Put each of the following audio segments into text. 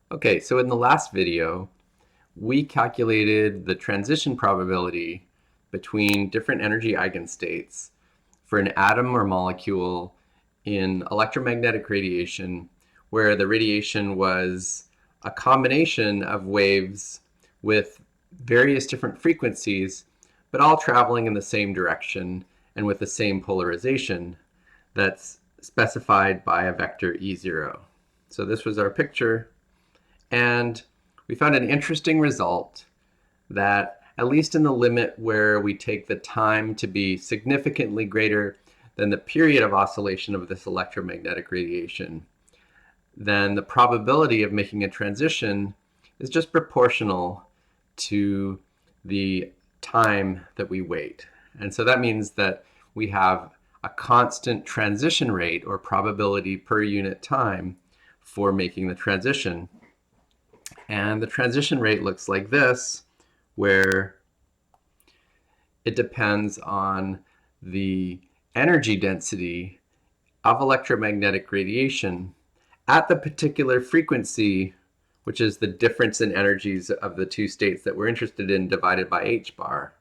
Okay, so in the last video, we calculated the transition probability between different energy eigenstates for an atom or molecule in electromagnetic radiation, where the radiation was a combination of waves with various different frequencies, but all traveling in the same direction and with the same polarization that's specified by a vector E0. So this was our picture. And we found an interesting result that, at least in the limit where we take the time to be significantly greater than the period of oscillation of this electromagnetic radiation, then the probability of making a transition is just proportional to the time that we wait. And so that means that we have a constant transition rate or probability per unit time for making the transition. And the transition rate looks like this, where it depends on the energy density of electromagnetic radiation at the particular frequency, which is the difference in energies of the two states that we're interested in divided by h bar.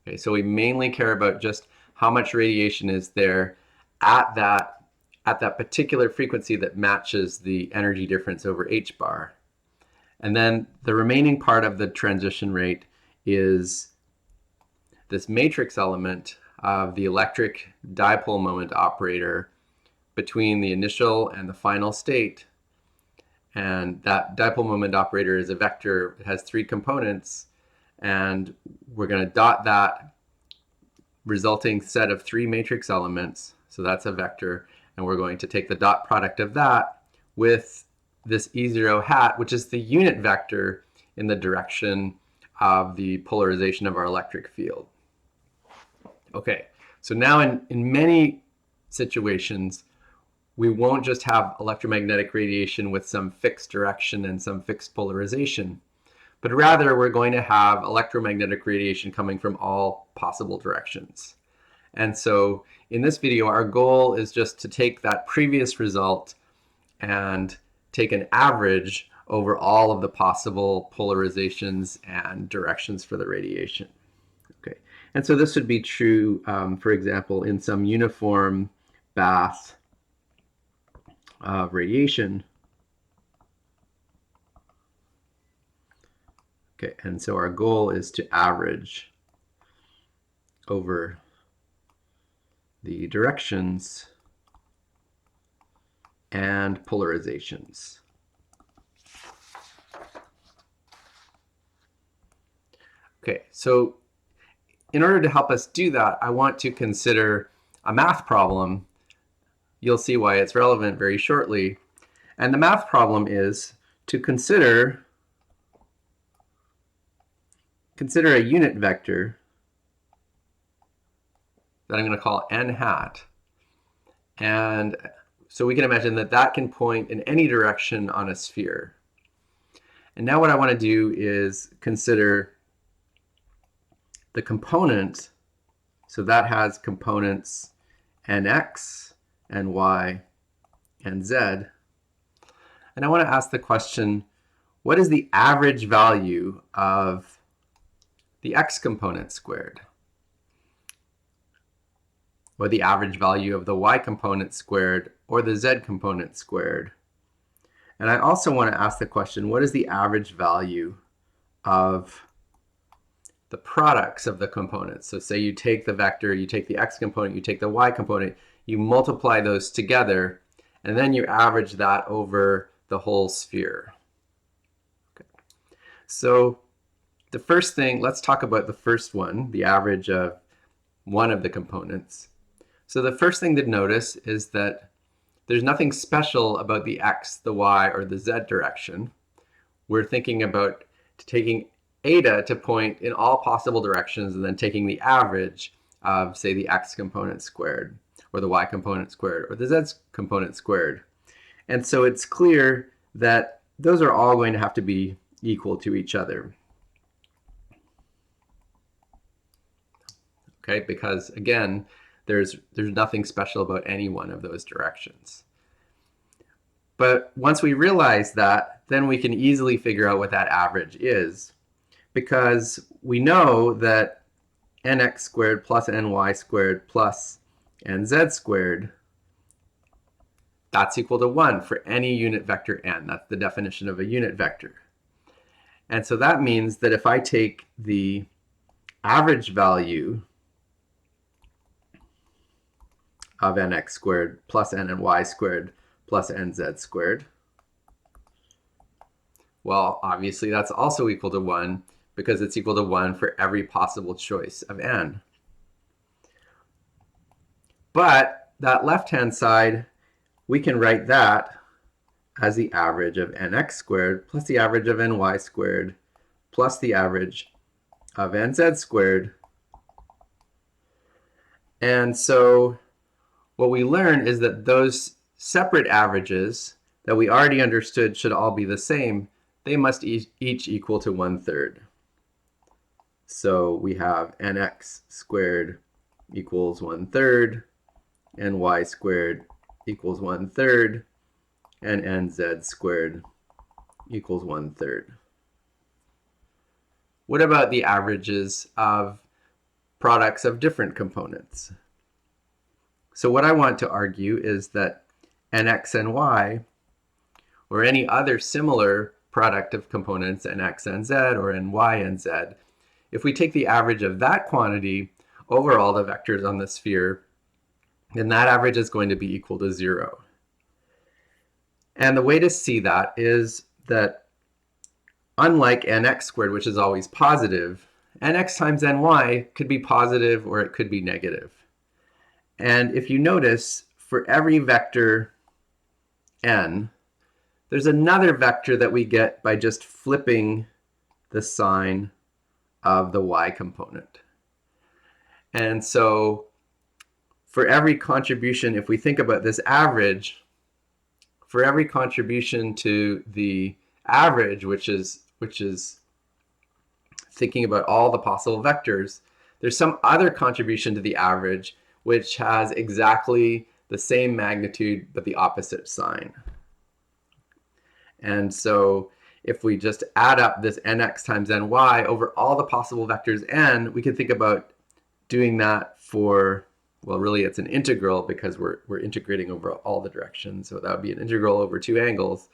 Okay, so we mainly care about just how much radiation is there at that particular frequency that matches the energy difference over h bar. And then the remaining part of the transition rate is this matrix element of the electric dipole moment operator between the initial and the final state. And that dipole moment operator is a vector. It has three components, and we're going to dot that resulting set of three matrix elements. So that's a vector, and we're going to take the dot product of that with this E0 hat, which is the unit vector in the direction of the polarization of our electric field. Okay, so now in many situations, we won't just have electromagnetic radiation with some fixed direction and some fixed polarization, but rather we're going to have electromagnetic radiation coming from all possible directions. And so in this video, our goal is just to take that previous result and take an average over all of the possible polarizations and directions for the radiation. Okay, and so this would be true, for example, in some uniform bath of radiation. Okay, and so our goal is to average over the directions and polarizations. Okay, so in order to help us do that, I want to consider a math problem. You'll see why it's relevant very shortly. And the math problem is to consider a unit vector that I'm going to call n hat. And so we can imagine that that can point in any direction on a sphere. And now what I want to do is consider the component. So that has components nx and y and z. And I want to ask the question, what is the average value of the x component squared? Or the average value of the y component squared or the z component squared? And I also want to ask the question, what is the average value of the products of the components? So say you take the vector, you take the x component, you take the y component, you multiply those together, and then you average that over the whole sphere. Okay. So the first thing, let's talk about the first one, the average of one of the components. So the first thing to notice is that there's nothing special about the x, the y, or the z direction. We're thinking about taking eta to point in all possible directions and then taking the average of, say, the x component squared, or the y component squared, or the z component squared. And so it's clear that those are all going to have to be equal to each other. Okay, because again, there's nothing special about any one of those directions. But once we realize that, then we can easily figure out what that average is, because we know that nx squared plus ny squared plus nz squared, that's equal to 1 for any unit vector n. That's the definition of a unit vector. And so that means that if I take the average value of nx squared plus ny squared plus nz squared, well, obviously that's also equal to 1 because it's equal to 1 for every possible choice of n. But that left-hand side, we can write that as the average of nx squared plus the average of ny squared plus the average of nz squared. And so what we learn is that those separate averages that we already understood should all be the same. They must each equal to 1/3. So we have nx squared equals 1/3, ny squared equals 1/3, and nz squared equals 1/3. What about the averages of products of different components? So what I want to argue is that nx and y, or any other similar product of components nx and z or ny and z, if we take the average of that quantity over all the vectors on the sphere, then that average is going to be equal to 0. And the way to see that is that unlike nx squared, which is always positive, nx times ny could be positive or it could be negative. And if you notice, for every vector n, there's another vector that we get by just flipping the sign of the y component. And so for every contribution, if we think about this average, for every contribution to the average, which is thinking about all the possible vectors, there's some other contribution to the average which has exactly the same magnitude but the opposite sign. And so if we just add up this nx times ny over all the possible vectors n, we can think about doing that for, well, really it's an integral because we're integrating over all the directions. So that would be an integral over 2 angles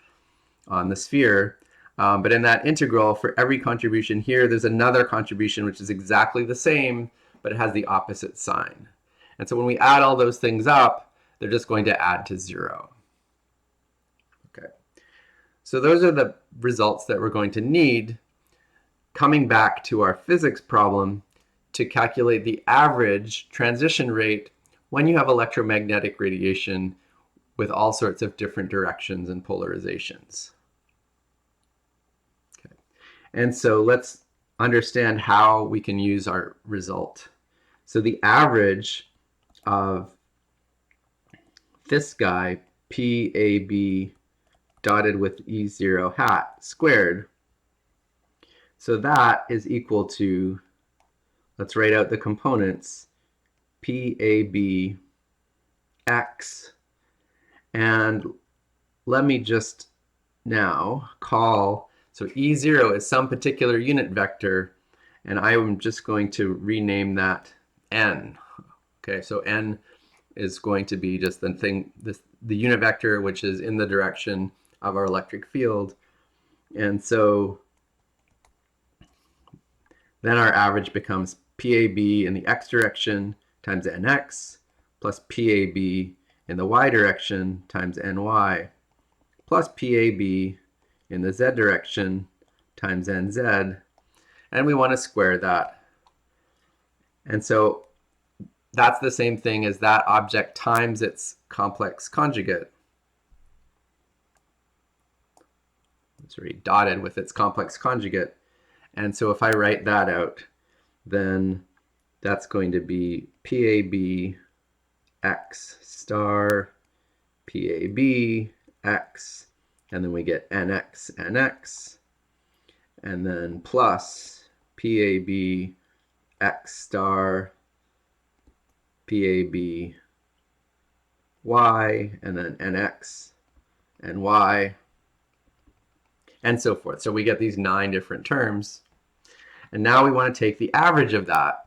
on the sphere. But in that integral, for every contribution here, there's another contribution which is exactly the same, but it has the opposite sign. And so when we add all those things up, they're just going to add to 0. Okay. So those are the results that we're going to need, coming back to our physics problem, to calculate the average transition rate when you have electromagnetic radiation with all sorts of different directions and polarizations. Okay. And so let's understand how we can use our result. So the average of this guy, PAB dotted with E0 hat squared, so that is equal to, let's write out the components, PAB x, and let me just now call, so E0 is some particular unit vector, and I am just going to rename that n. Okay, so n is going to be just the unit vector which is in the direction of our electric field. And so then our average becomes PAB in the x direction times nx plus PAB in the y direction times ny plus PAB in the z direction times nz. And we want to square that. And so that's the same thing as that object times its complex conjugate. It's already dotted with its complex conjugate. And so if I write that out, then that's going to be PAB x star PAB x, and then we get nx nx, and then plus PAB x star PAB y, and then nx and y. and so forth. So we get these 9 different terms. And now we want to take the average of that.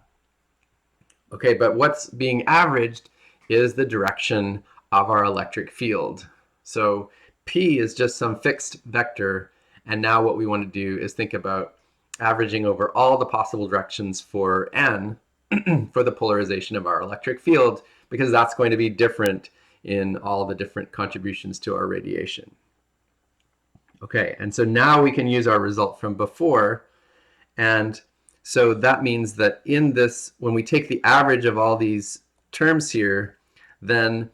Okay, but what's being averaged is the direction of our electric field. So P is just some fixed vector, and now what we want to do is think about averaging over all the possible directions for N for the polarization of our electric field, because that's going to be different in all the different contributions to our radiation. Okay, and so now we can use our result from before, and so that means that in this, when we take the average of all these terms here, then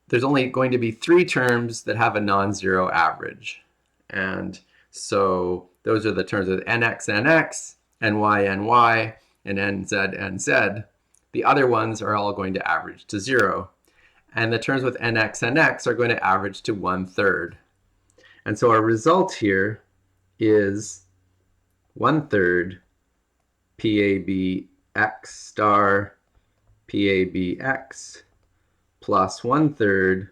there's only going to be 3 terms that have a non-zero average. And so those are the terms of nx, nx, ny, ny, and nz, nz. The other ones are all going to average to 0. And the terms with nx, nx are going to average to 1/3. And so our result here is 1/3 PABX star PABX plus 1/3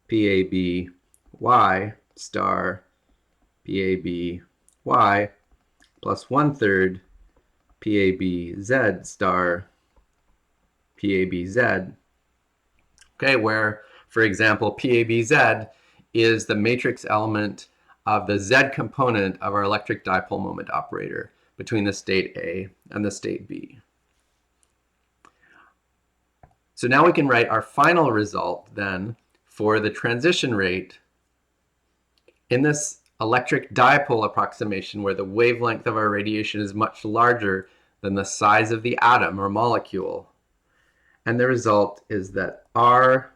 PABY star PABY plus 1/3 PABZ star PABZ. Okay, where, for example, PABZ is the matrix element of the Z component of our electric dipole moment operator between the state A and the state B. So now we can write our final result then for the transition rate in this electric dipole approximation, where the wavelength of our radiation is much larger than the size of the atom or molecule. And the result is that R,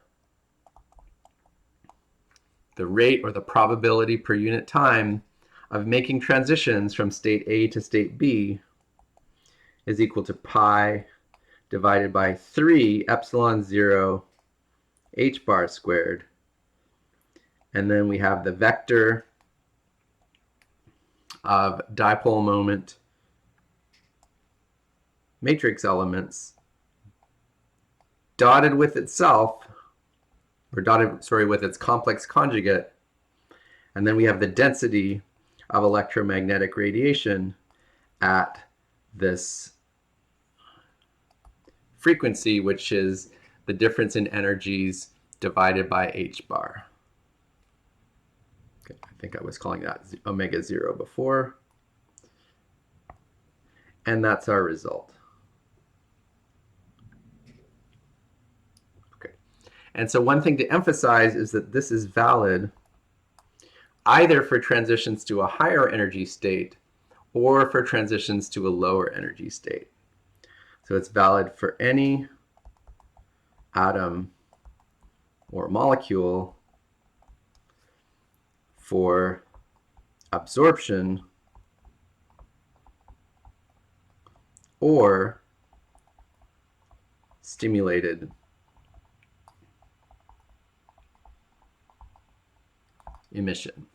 the rate or the probability per unit time of making transitions from state A to state B, is equal to pi divided by 3 epsilon 0 h bar squared. And then we have the vector of dipole moment matrix elements dotted with itself, or dotted, sorry, with its complex conjugate. And then we have the density of electromagnetic radiation at this frequency, which is the difference in energies divided by h bar. Okay, I think I was calling that omega 0 before. And that's our result. Okay. And so one thing to emphasize is that this is valid either for transitions to a higher energy state or for transitions to a lower energy state. So it's valid for any atom or molecule for absorption or stimulated emission.